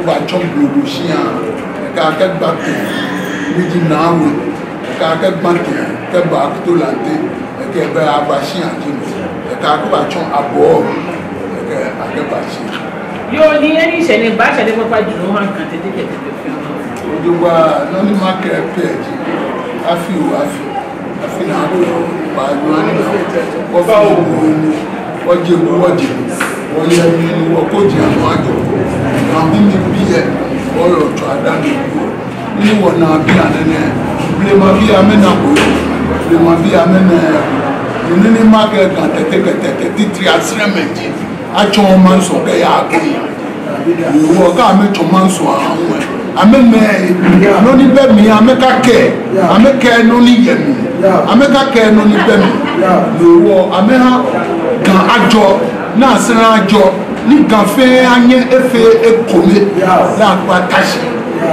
va chombo do chien ka ka batte mi di nawe ka batte ka ba to lante ke ba abashi anti ka ko ba chon abo ke ake ba chi yo ni eni se ni ba se de papa ju no han kan tete tete ojo wa no ni market page afi na ko ba ju ani ko ba o oje wọ́n yẹ nínú ọkọ̀ jì àwọn àjọ àwọn mímí bí ẹ ọ̀rọ̀ ọ̀tọ̀ àdánù nínú wọ̀nà bí ànẹ́nẹ́ blema bí amẹ́nàkó blema bí amẹ́nẹ́ nínú mákẹ́ kan tẹ́tẹ́kẹ́tẹ́kẹ́ títí àsírẹ́mẹ̀jì àjọ wọn máa ń sọ kẹ́yà àgbẹ̀yà ìwọ ká àmẹ́tọ̀ máa ń sọ àwọn ẹ̀ amẹ́mẹ́ lóní bẹ́ẹ̀ mi amẹ́kàkẹ́ amẹ́kẹ́ lóní yẹ̀mí amẹ́kàkẹ́ lóní bẹ́ẹ̀ mi ìwọ amẹ́hà kan àjọ na sinajo ni gafe anye efe ekome la kwa tashi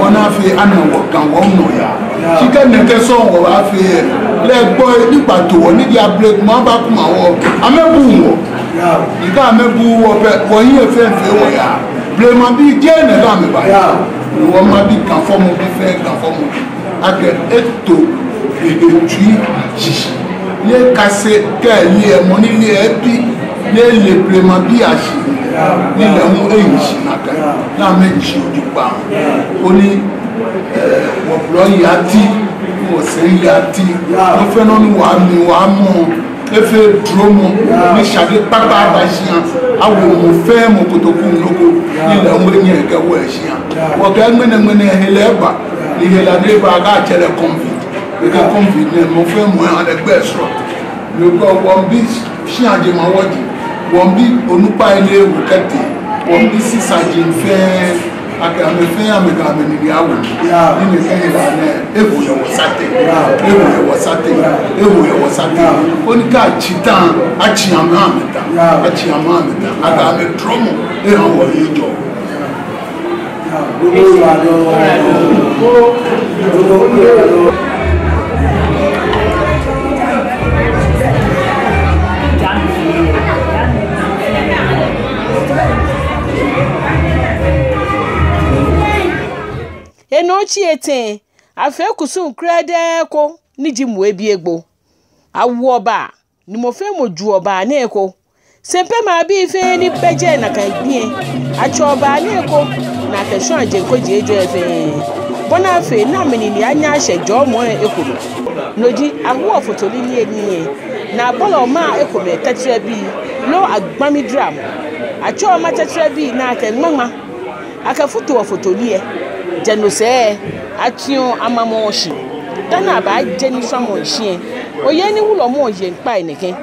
wona fe ana wo kan wo no ya sika nete so wo ba fe le gbo ni pato wo ni dia break mo ba ku ma wo amebu wo ika amebu wo pe wo yin efe efe wo ya ble ma bi je ne ga me ba wo ma bi kan fo mo bi fe kan fo mo ake eto etu ji le kase ke le mo ni le ebi le plema bi ashi ni le mu eyin shi naka na meji odipa oni wo blo ya ti wo se ya ti wo fe no ni wa mi wa mo efe dromo ni shade papa bashian awo mo fe mo kotoku noko ni le mu enye ke wo eshian wo ga ngene hele ba ni hele de ba ga chere convict ke convict ne mo fe mo an egbe so le go won bi shi aje ma wodi wọ́n bí onupa ilé ewu kẹ́tì wọ́n bí sísàjì ń fẹ́ akẹ́mẹ́fẹ́ àmẹ́kàmẹ́ nìyí àwọ̀ nínú ìkẹyìn lànà ewu yẹ̀wọ̀ sátẹ̀ ó ní ká àchítàn àchìyàmọ́ àmẹ́ta àgàmẹ́ trọ́mù ẹ̀hàn wọ̀ yìí jọ. enochi eten afa kusun krede ko ni jimu ebi egbo awu oba ni mo fe moju oba na eko sempe ma bi ife ni peje na kan gbie acho oba na eko na kesho anje ko jeje efe bona fe na meni ni anya asejo mo ekuru noji awu ofotoli ni eni na bolo ma ekome tetre bi lo agbami dram acho ma tetre bi na kenmama akafutu ofotoli e jenose ation amamoshi dana ba jeni samonshi oye ni wulo mo ye npa enike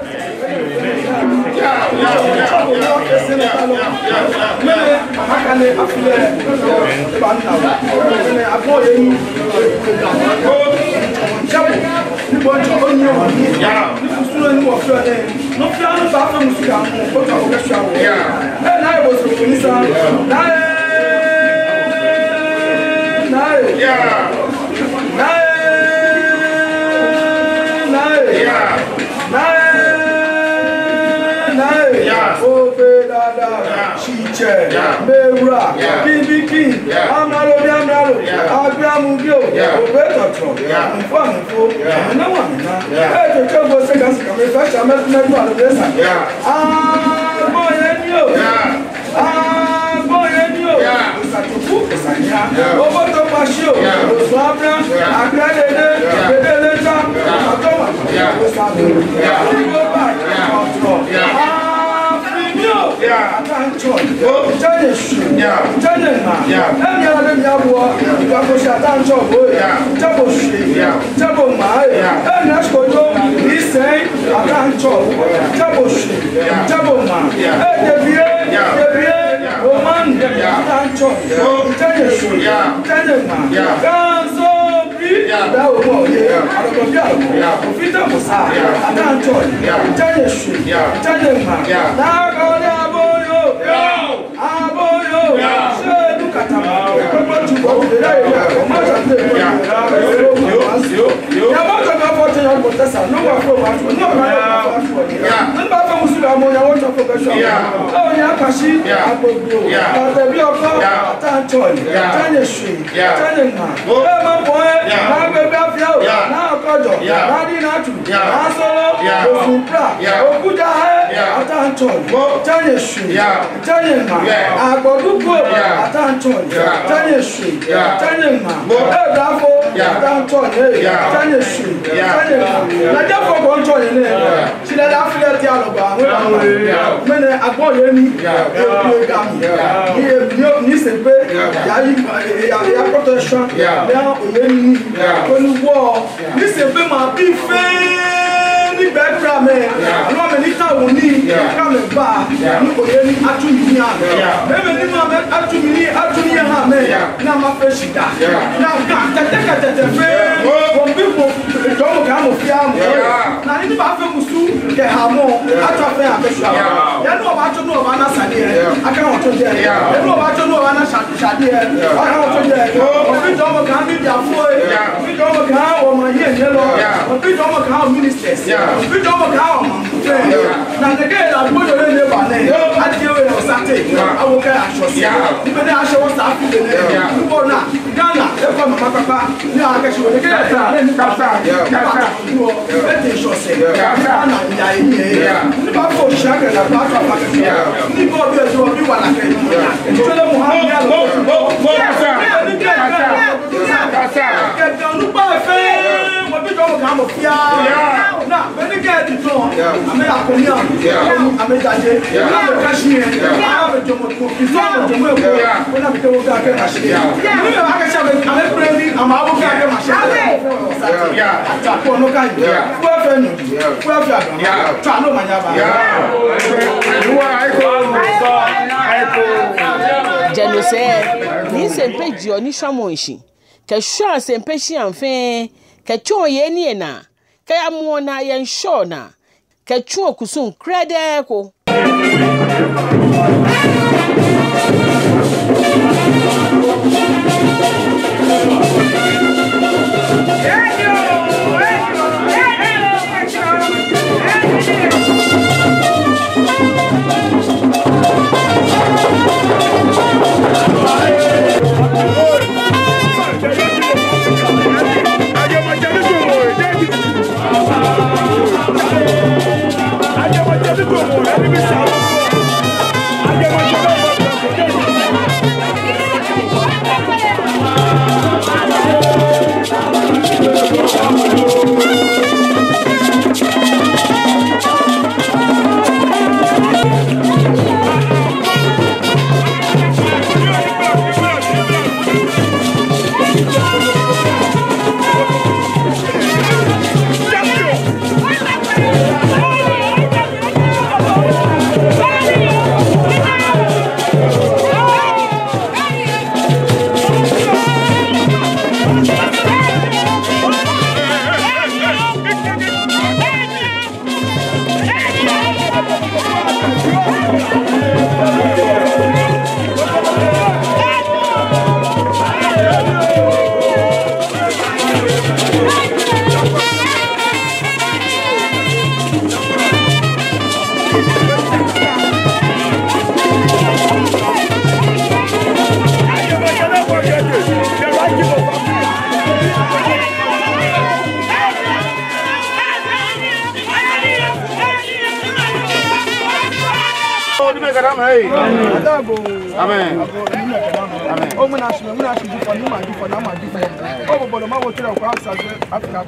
Mewura, bibiki, amalo, agbamugio, obetoto, mfamfo, nawamina. Eto kebo sekansi kame fasha metu alodesa. Boyenio. Usatufu usanya. Oboto pasio, oswabra, agradede, bedeleta, atoma. Usabe. Ugoba, control. Attention. Attention. Atantoni, Tanya Street, Tanya Ma, Boy, Nagabio, Nakajo, Nadinatu, Asolo, Supra, Okuja, Atantoni, Tanya Street, Tanya Ma, Agoduko, Atantoni, Tanya Street, Tanya Ma, Dafo, Atantoni, Tanya Street, Tanya Ma, Nadafo Contoni, she let Africa Dialoga, Mene Aboyeni, Nisepe, Yaya protection, now Oyeni, when you walk, Nisepe ma be fair, ni background man, no many town need, come back, Oyeni Atunia, maybe Atunia, now my first now take a fair, from people, don't come of Yam, now in the bathroom, get her more, after fair, you know about to know about us, I can't to get, you know about to know about us, I can't to get, we don't come in their foot, we don't come on my hair yellow, we don't come ministers, we don't come. Now the girl I put her in the banner, I deal with Saturday, I will get a shot. Even I show us after the name, you go now, Ghana, they come to my papa, now I guess you will get a Jeno say, ni sempe jio ni shamonshi. Ke shwa sempe shi anfen, ke chon ye ni na, ke amuona yen shona, ke chon kusun krede ko. Amen. Oh, when I should do for you, I do for them, I do for them. Oh, but the man will tell you what Africa,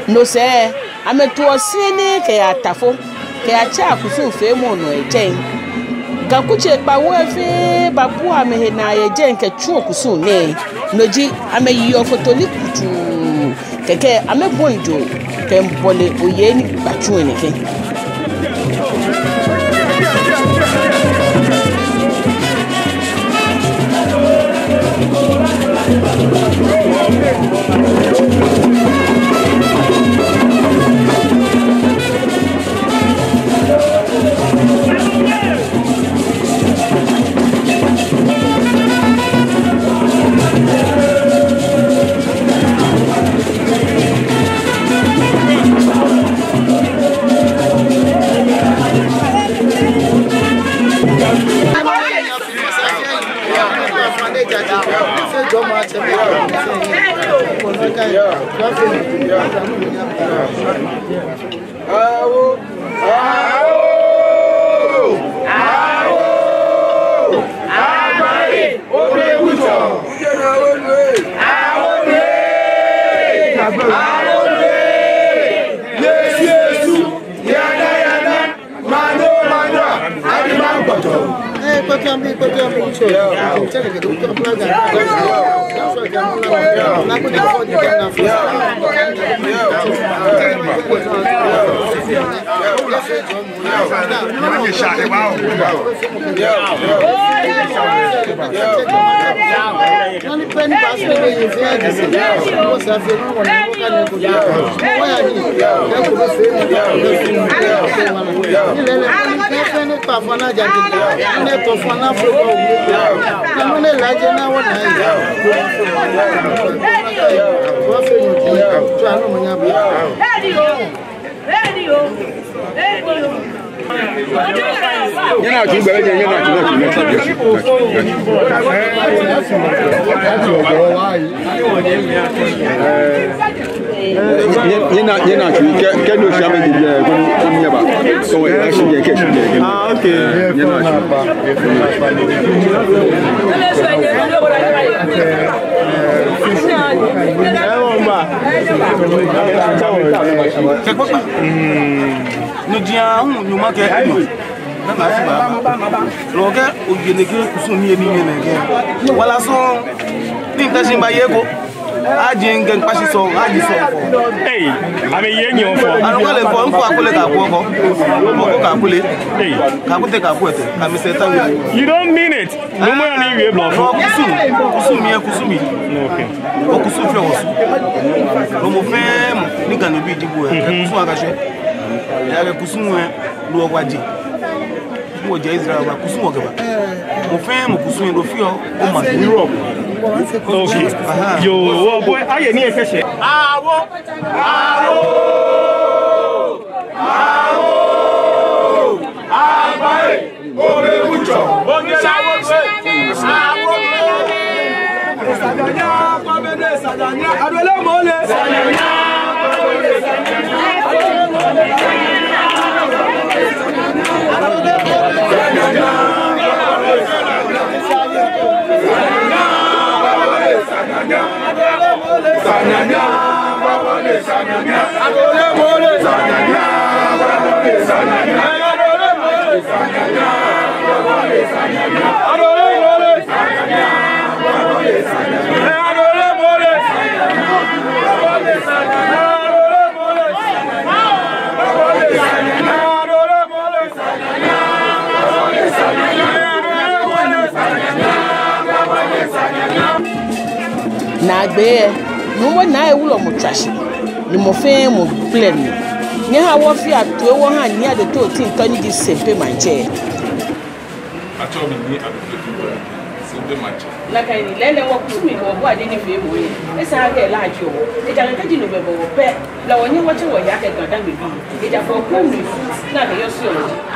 No say ametuosini ke atafo ke acha akusu fe mu no ejen gakuche pa wefe babu amehe na ejen ke chu akusu ne noji ameyi ofotoli kutu keke amebonjo ke mpole oyeni bachu enike You don't mean it. No more than you block. Kusumi. Okay. Kusumi was. No more fame. Ni can be dibu. Kusumi akashe. Ya Kusumi lo waji. Mo je Israel ba Kusumi ogeba. Mo fame Kusumi lo fi o ma Europe. Okay. Yo, boy, aye ni efese. Awo. Abai. Ore mucho. Onye sawo se. Sadanya, pamede sadanya. Adole mole. Sadanya, pamede sadanya. na agbe no mo na ewulo mo twashi ni mo fe mo plan ni ha wo fi ato wo ha ni ade to tin to ni di sempe manche acho mi ni ade sempe manche la kai ni lele wo kusumi wo bo ade ni fe mo yi esa ga la ajo e ja nka di no bebo wo pe la wo ni wo che wo ya ke gadan be bi e ja fo ko mi na ga yo si o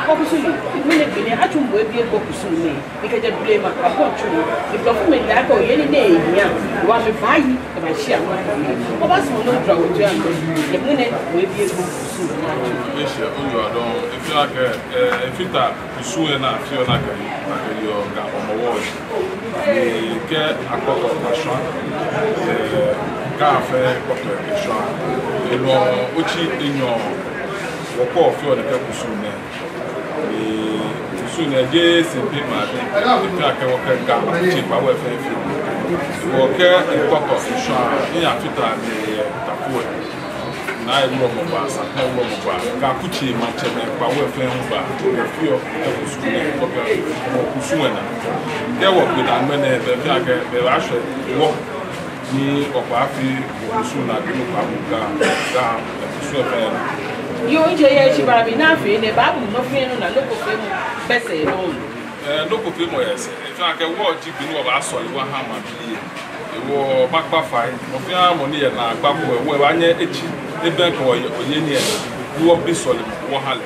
ko kusumi mi ne bi ni atu mbo e bi ko kusumi mi ke je blame ma ka ko chu ni ko fu mi da ko ye ni ne ya wa mi fa yi e ba shi ama ko ba so no dra wo ju an e mi ne wo e bi ko kusumi e she o yo adon e fi aka e fita kusumi na fi ona ka yo ga omo wo que a copa passion café copa passion e no ochi enyo woko ofi o de ka kusune e kusune je sempe ma de e ka ka woko ga chi pa we fe fi woko e copa passion e a fita ni tapo na e mo ba sa na mo ba ka kuchi ma cheme pa we fe hu ba fi o e kusune copa kusune na get work with and when they actually work ni opa fi kusu na bi no pa mu ga kusu e yo nje ye chi ba bi na fi ne ba bu no fi no na loko fe mu bese no loko fe mo yes if I can watch bi no ba so iwa ha ma bi e wo bakpa fai mo fi am ni ye na agba ko we wa nya echi e ben ko ye ni e wo bi so le wo ha le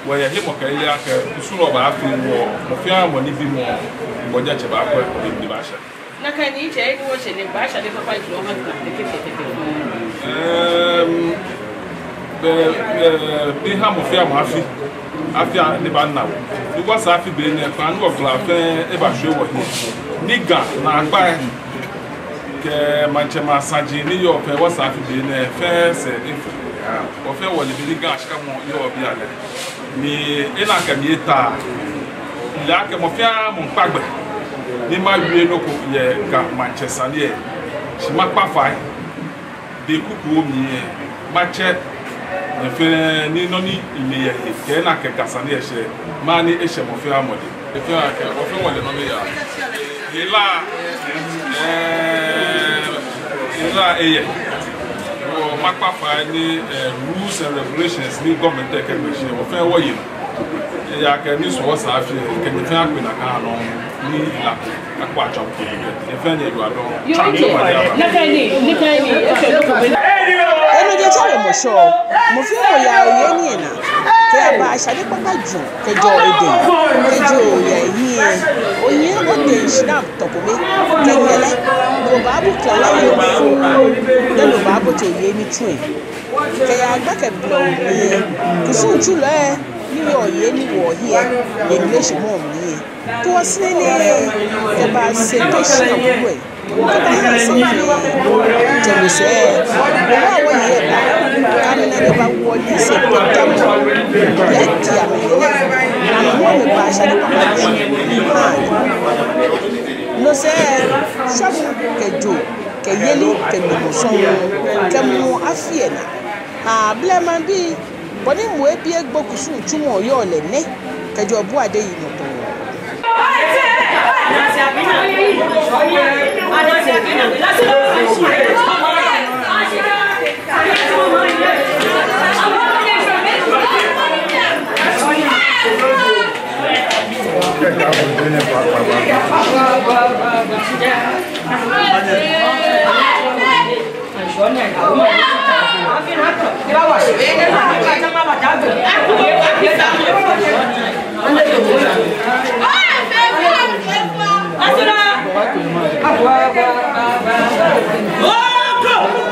wo ye himo ka ile aka kusu no ba fi wo mo fi am ni bi mo boja che ba ko ni ba sha na kan ni je ni wo che ni ba sha de papa jo ha ka de ke bi ha mo fi am afi ni ba na wo ni wa sa fi be ni fa no gla fe e ba hwe wo ni ga na agba ke manche ma saji ni yo fe wa sa fi be ni fe se ifu o fe wo le bi ga shika mo yo bi ale ni ina ka mi ta la ke mo fi am pagbe ni ma wie no ko ye ga Manchester ni e si ma pa fai de kuku o mi e ma che e fe ni no ni ile ye ke na ke gasa ni e se ma ni e se mo fi amode e fe ake o fe wole no me ya ila eye o ma pa fai ni rules and regulations ni government take me se o fe wo yi ya ke ni so sa fi ke ni fe akpe na ka no ni la akwa chop ke e fe ni do adon na kan ni e fe loko be eno je chare mo so mo fi mo ya oye ni na ke aba asade papa ju ke jo ede ke jo ya yi oye o de snap to ko me ke yele no ba bu to la yo fu de no ba bu to ye ni twin ke ya gba ke blow ni kusun chu le ni oye ni wo here English mom ni to asini ke ba se to shi na ku e Tell say, "Oh, yeah, I'm never want to say no say, shabu kejo, keyeli, kemuson, kemu afiena. Ah, blame be, but him we be a bokusu, chumo yole, ne, kejo boade ino. Oh,